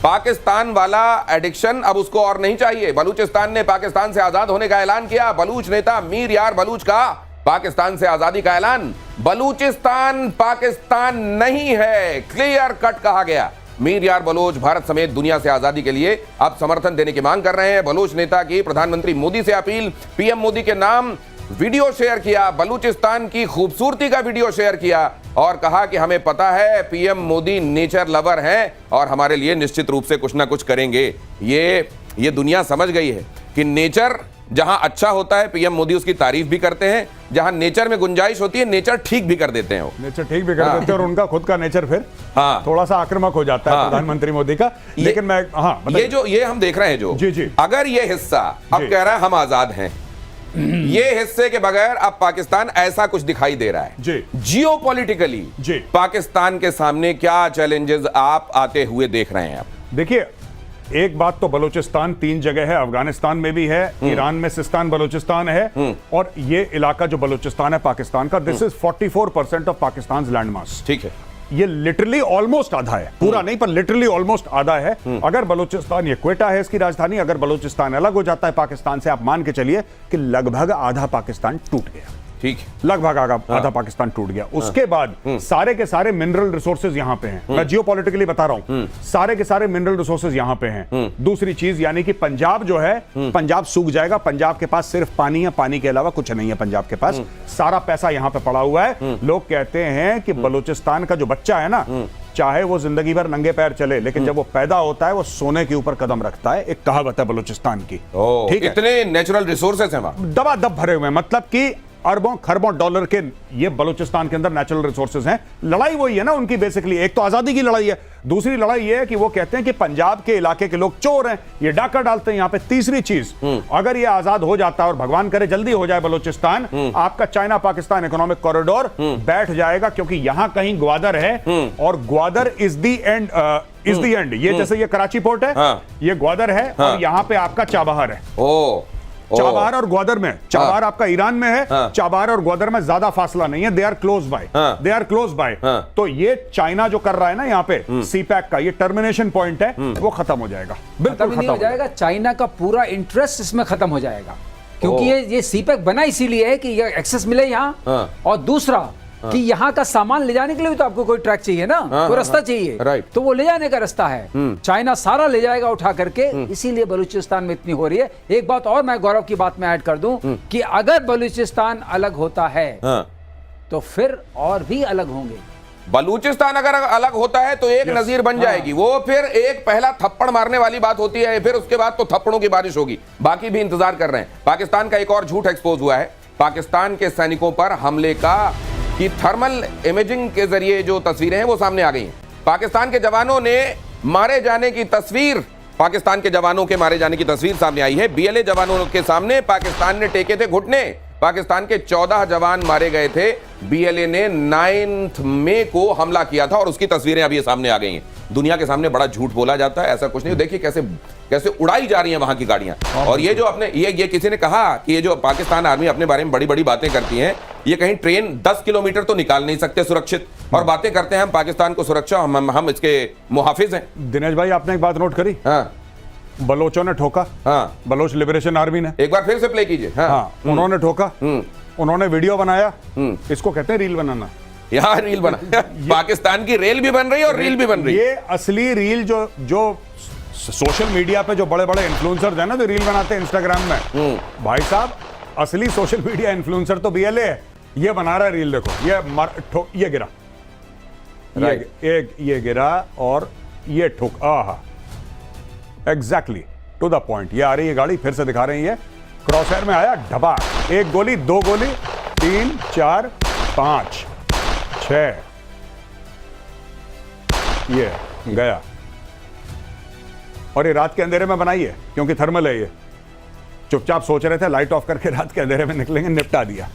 पाकिस्तान वाला एडिक्शन अब उसको और नहीं चाहिए। बलूचिस्तान ने पाकिस्तान से आजाद होने का ऐलान किया। बलूच नेता मीर यार बलूच का पाकिस्तान से आजादी का ऐलान। बलूचिस्तान पाकिस्तान नहीं है, क्लियर कट कहा गया। मीर यार बलोच भारत समेत दुनिया से आजादी के लिए अब समर्थन देने की मांग कर रहे हैं। बलोच नेता की प्रधानमंत्री मोदी से अपील। पीएम मोदी के नाम वीडियो शेयर किया, बलूचिस्तान की खूबसूरती का वीडियो शेयर किया और कहा कि हमें पता है पीएम मोदी नेचर लवर हैं और हमारे लिए निश्चित रूप से कुछ ना कुछ करेंगे। ये दुनिया समझ गई है कि नेचर जहां अच्छा होता है पीएम मोदी उसकी तारीफ भी करते हैं, जहां नेचर में गुंजाइश होती है नेचर ठीक भी कर देते हैं। वो नेचर ठीक भी कर देते हैं और उनका खुद का नेचर फिर थोड़ा सा आक्रामक हो जाता है प्रधानमंत्री मोदी का। लेकिन मैं ये हम देख रहे हैं जो जी अगर ये हिस्सा अब कह रहा है हम आजाद हैं, ये हिस्से के बगैर अब पाकिस्तान ऐसा कुछ दिखाई दे रहा है। जियोपॉलिटिकली पाकिस्तान के सामने क्या चैलेंजेस आप आते हुए देख रहे हैं? आप देखिए, एक बात तो बलूचिस्तान 3 जगह है, अफगानिस्तान में भी है, ईरान में सिस्तान बलूचिस्तान है और ये इलाका जो बलूचिस्तान है पाकिस्तान का, this is 44% of Pakistan land mass. ठीक है, ये लिटरली ऑलमोस्ट आधा है, पूरा नहीं पर लिटरली ऑलमोस्ट आधा है। अगर बलूचिस्तान, ये क्वेटा है इसकी राजधानी, अगर बलूचिस्तान अलग हो जाता है पाकिस्तान से, आप मान के चलिए कि लगभग आधा पाकिस्तान टूट गया। ठीक, लगभग आधा पाकिस्तान टूट गया। उसके बाद सारे के सारे मिनरल रिसोर्सेज यहां पे हैं। मैं जियोपॉलिटिकली बता रहा हूं, सारे के सारे मिनरल रिसोर्सेज यहां पे हैं। दूसरी चीज यानी कि पंजाब जो है, पंजाब सूख जाएगा। पंजाब के पास सिर्फ पानी है, पानी के अलावा कुछ नहीं है पंजाब के पास। सारा पैसा यहां पे पड़ा हुआ है। लोग कहते हैं कि बलूचिस्तान का जो बच्चा है ना, चाहे वो जिंदगी भर नंगे पैर चले, लेकिन जब वो पैदा होता है वो सोने के ऊपर कदम रखता है। एक कहावत है बलूचिस्तान की। ठीक है, इतने नेचुरल रिसोर्सेज हैं वहां, दबादब भरे हुए हैं, मतलब कि अरबों खरबों डॉलर के ये बलूचिस्तान के अंदर नेचुरल रिसोर्सेज हैं। लड़ाई वही है ना उनकी, बेसिकली एक तो आजादी की लड़ाई है, दूसरी लड़ाई ये है कि वो कहते हैं कि पंजाब के इलाके के लोग चोर हैं, ये डाका डालते हैं यहाँ पे। तीसरी चीज, अगर ये आजाद हो जाता है और भगवान करे जल्दी हो जाए बलूचिस्तान, आपका चाइना पाकिस्तान इकोनॉमिक कॉरिडोर बैठ जाएगा, क्योंकि यहां कहीं ग्वादर है और ग्वादर इज द एंड। ये जैसे ये कराची पोर्ट है, ये ग्वादर है और यहां पे आपका चाबहार है। चाबहार और ग्वादर में, चाबहार आपका ईरान में है, चाबहार और ग्वादर में ज्यादा फासला नहीं है, दे आर क्लोज बाय। तो ये चाइना जो कर रहा है ना यहाँ पे सीपैक का, ये टर्मिनेशन पॉइंट है, वो खत्म हो जाएगा, बिल्कुल खत्म हो जाएगा। चाइना का पूरा इंटरेस्ट इसमें खत्म हो जाएगा, क्योंकि ये सीपैक बना इसीलिए है कि ये एक्सेस मिले यहाँ, और दूसरा कि यहाँ का सामान ले जाने के लिए भी तो आपको कोई ट्रैक चाहिए ना, कोई रास्ता चाहिए, तो वो ले जाने का रास्ता है। चाइना सारा ले जाएगा उठा करके, इसीलिए बलूचिस्तान में इतनी हो रही है। एक बात और मैं गौरव की बात में ऐड कर दूं कि अगर बलूचिस्तान अलग होता है तो फिर और भी अलग होंगे। बलूचिस्तान अगर अलग होता है तो एक नजीर बन जाएगी, वो फिर एक पहला थप्पड़ मारने वाली बात होती है, फिर उसके बाद तो थप्पड़ों की बारिश होगी। बाकी भी इंतजार कर रहे हैं। पाकिस्तान का एक और झूठ एक्सपोज हुआ है। पाकिस्तान के सैनिकों पर हमले की थर्मल इमेजिंग के जरिए जो तस्वीरें हैं वो सामने आ गई हैं। पाकिस्तान के जवानों ने मारे जाने की तस्वीर, पाकिस्तान के जवानों के मारे जाने की तस्वीर सामने आई है। बीएलए जवानों के सामने पाकिस्तान ने टेके थे घुटने। पाकिस्तान के 14 जवान मारे गए थे। बीएलए ने 9 मई को हमला किया था और उसकी तस्वीरें अभी सामने आ गई हैं। दुनिया के सामने बड़ा झूठ बोला जाता है, ऐसा कुछ नहीं। देखिए कैसे उड़ाई जा रही हैं वहां की गाड़ियां। और ये जो अपने ये किसी ने कहा कि ये जो पाकिस्तान आर्मी अपने बारे में बड़ी बड़ी बातें करती है, ये कहीं ट्रेन 10 किलोमीटर तो निकाल नहीं सकते सुरक्षित, और बातें करते हैं हम पाकिस्तान को सुरक्षा, हम इसके मुहाफिज हैं। दिनेश भाई, आपने एक बात नोट करी? बलोचों ने ठोका, बलोच लिबरेशन आर्मी ने। एक बार फिर से प्ले कीजिए। उन्होंने ठोका, उन्होंने वीडियो बनाया, इसको कहते हैं रील बनाना। यहाँ रील बना पाकिस्तान की रेल भी बन रही है और रील भी बन रही है। ये असली रील जो सोशल मीडिया पे जो बड़े बड़े इन्फ्लुएंसर्स हैं ना, जो रील बनाते हैं इंस्टाग्राम में, भाई साहब असली सोशल मीडिया इन्फ्लुएंसर तो बीएलए है। ये बना रहा है रील, देखो ये गिरा, ये गिरा और ये ठोक, आहा एग्जैक्टली टू द पॉइंट। ये आ रही है गाड़ी, फिर से दिखा रही है, क्रॉस एयर में आया, ढबा, 1 गोली, 2 गोली, 3 4 5 6, ये गया। और ये रात के अंधेरे में बनाई है, क्योंकि थर्मल है। ये चुपचाप सोच रहे थे लाइट ऑफ करके रात के अंधेरे में निकलेंगे, निपटा दिया।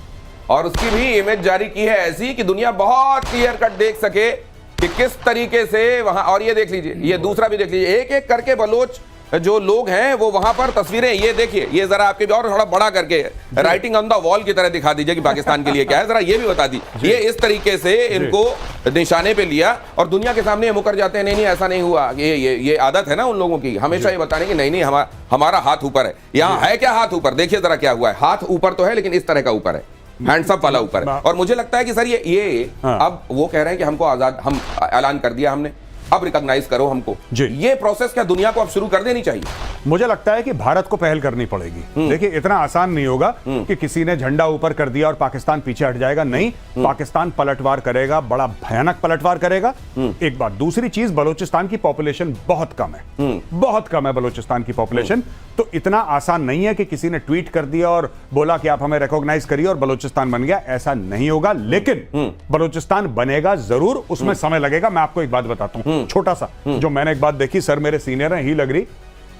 और उसकी भी इमेज जारी की है ऐसी कि दुनिया बहुत क्लियर कट देख सके कि किस तरीके से वहां। और ये देख लीजिए, ये दूसरा भी देख लीजिए, एक एक करके बलोच जो लोग हैं वो वहां पर तस्वीरें, ये देखिए, ये जरा आपके भी और थोड़ा बड़ा करके राइटिंग ऑन द वॉल की तरह दिखा दीजिए कि पाकिस्तान के लिए क्या है, जरा ये भी बता दीजिए। ये इस तरीके से इनको निशाने पे लिया और दुनिया के सामने ये मुकर जाते हैं, नहीं नहीं ऐसा नहीं हुआ। ये आदत है ना उन लोगों की, हमेशा ये बताने की नहीं नहीं हमारा हाथ ऊपर है। यहाँ है क्या हाथ ऊपर? देखिए जरा क्या हुआ है। हाथ ऊपर तो है लेकिन इस तरह का ऊपर है, हैंड्स अप वाला ऊपर है। और मुझे लगता है कि सर ये अब वो कह रहे हैं कि हमको आजाद, हम ऐलान कर दिया हमने, अब रिकॉग्नाइज करो हमको। ये प्रोसेस क्या दुनिया को अब शुरू कर देनी चाहिए? मुझे लगता है कि भारत को पहल करनी पड़ेगी। देखिए इतना आसान नहीं होगा कि किसी ने झंडा ऊपर कर दिया और पाकिस्तान पीछे हट जाएगा। नहीं, पाकिस्तान पलटवार करेगा, बड़ा भयानक पलटवार करेगा। एक बात। दूसरी चीज, बलूचिस्तान की पॉपुलेशन बहुत कम है, बहुत कम है बलूचिस्तान की पॉपुलेशन। तो इतना आसान नहीं है कि किसी ने ट्वीट कर दिया और बोला कि आप हमें रिकॉग्नाइज करिए और बलूचिस्तान बन गया। ऐसा नहीं होगा, लेकिन बलूचिस्तान बनेगा जरूर, उसमें समय लगेगा। मैं आपको एक बात बताता हूं छोटा सा, जो मैंने एक बात देखी, सर मेरे सीनियर हैं, ही लग रही,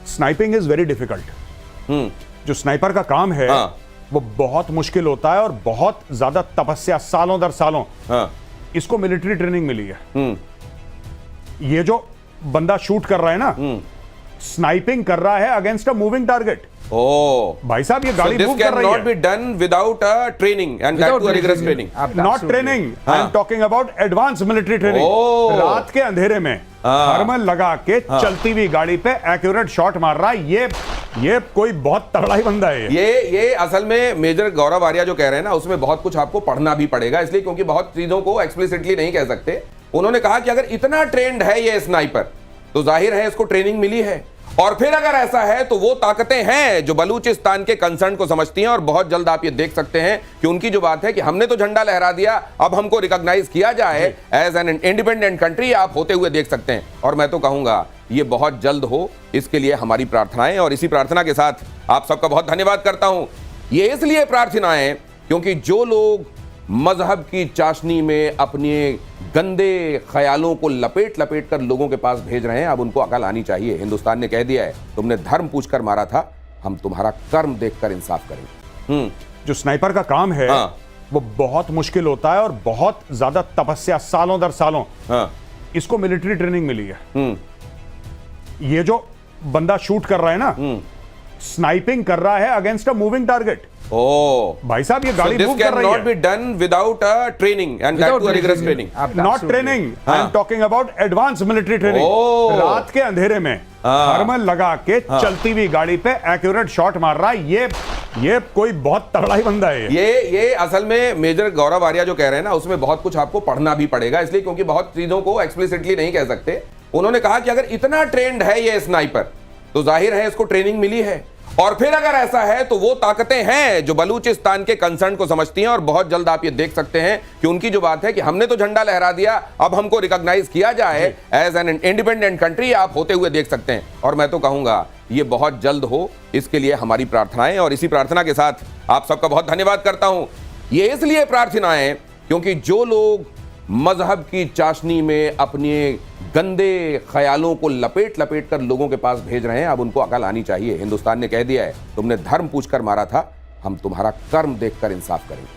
स्नाइपिंग इज वेरी डिफिकल्ट। जो स्नाइपर का काम है वो बहुत मुश्किल होता है और बहुत ज्यादा तपस्या, सालों दर सालों। इसको मिलिट्री ट्रेनिंग मिली है। ये जो बंदा शूट कर रहा है ना, स्नाइपिंग कर रहा है अगेंस्ट अ मूविंग टारगेट। भाई साहब ये गाड़ी मूव कर रही है। Not be done without training and that too rigorous training, not training, I am talking about advance military training. रात के अंधेरे में थर्मल लगा के चलती हुई गाड़ी पे एक्यूरेट शॉट मार रहा है। ये कोई बहुत तगड़ा ही बंदा है। ये असल में मेजर गौरव आर्या जो कह रहे हैं ना, उसमें बहुत कुछ आपको पढ़ना भी पड़ेगा, इसलिए क्योंकि बहुत चीजों को एक्सप्लिसिटली नहीं कह सकते। उन्होंने कहा कि अगर इतना ट्रेंड है ये स्नाइपर, तो जाहिर है इसको ट्रेनिंग मिली है, और फिर अगर ऐसा है तो वो ताकतें हैं जो बलूचिस्तान के कंसर्न को समझती हैं। और बहुत जल्द आप ये देख सकते हैं कि उनकी जो बात है कि हमने तो झंडा लहरा दिया, अब हमको रिकॉग्नाइज किया जाए एज एन इंडिपेंडेंट कंट्री, आप होते हुए देख सकते हैं। और मैं तो कहूंगा ये बहुत जल्द हो, इसके लिए हमारी प्रार्थनाएं। और इसी प्रार्थना के साथ आप सबका बहुत धन्यवाद करता हूं। ये इसलिए प्रार्थनाएं क्योंकि जो लोग मजहब की चाशनी में अपने गंदे ख्यालों को लपेट लपेट कर लोगों के पास भेज रहे हैं, अब उनको अकल आनी चाहिए। हिंदुस्तान ने कह दिया है, तुमने धर्म पूछकर मारा था, हम तुम्हारा कर्म देखकर इंसाफ करेंगे। जो स्नाइपर का काम है वो बहुत मुश्किल होता है और बहुत ज्यादा तपस्या, सालों दर सालों। इसको मिलिट्री ट्रेनिंग मिली है। ये जो बंदा शूट कर रहा है ना, स्नाइपिंग कर रहा है अगेंस्ट अ मूविंग टारगेट। भाई साहब ये गाड़ी मूव कर रही है। Not be done without training and that too rigorous training, not training, I am talking about advance military training. रात के अंधेरे में थर्मल लगा के चलती हुई गाड़ी पे एक्यूरेट शॉट मार रहा है। ये कोई बहुत तगड़ा ही बंदा है। ये असल में मेजर गौरव आर्या जो कह रहे हैं ना, उसमें बहुत कुछ आपको पढ़ना भी पड़ेगा, इसलिए क्योंकि बहुत चीजों को एक्सप्लिसिटली नहीं कह सकते। उन्होंने कहा कि अगर इतना ट्रेंड है ये स्नाइपर, तो जाहिर है इसको ट्रेनिंग मिली है, और फिर अगर ऐसा है तो वो ताकतें हैं जो बलूचिस्तान के कंसर्न को समझती हैं। और बहुत जल्द आप ये देख सकते हैं कि उनकी जो बात है कि हमने तो झंडा लहरा दिया, अब हमको रिकॉग्नाइज किया जाए एज एन इंडिपेंडेंट कंट्री, आप होते हुए देख सकते हैं। और मैं तो कहूंगा ये बहुत जल्द हो, इसके लिए हमारी प्रार्थनाएं। और इसी प्रार्थना के साथ आप सबका बहुत धन्यवाद करता हूं। ये इसलिए प्रार्थनाएं क्योंकि जो लोग मजहब की चाशनी में अपने गंदे ख्यालों को लपेट लपेट कर लोगों के पास भेज रहे हैं, अब उनको अकल आनी चाहिए। हिंदुस्तान ने कह दिया है, तुमने धर्म पूछकर मारा था, हम तुम्हारा कर्म देखकर इंसाफ करेंगे।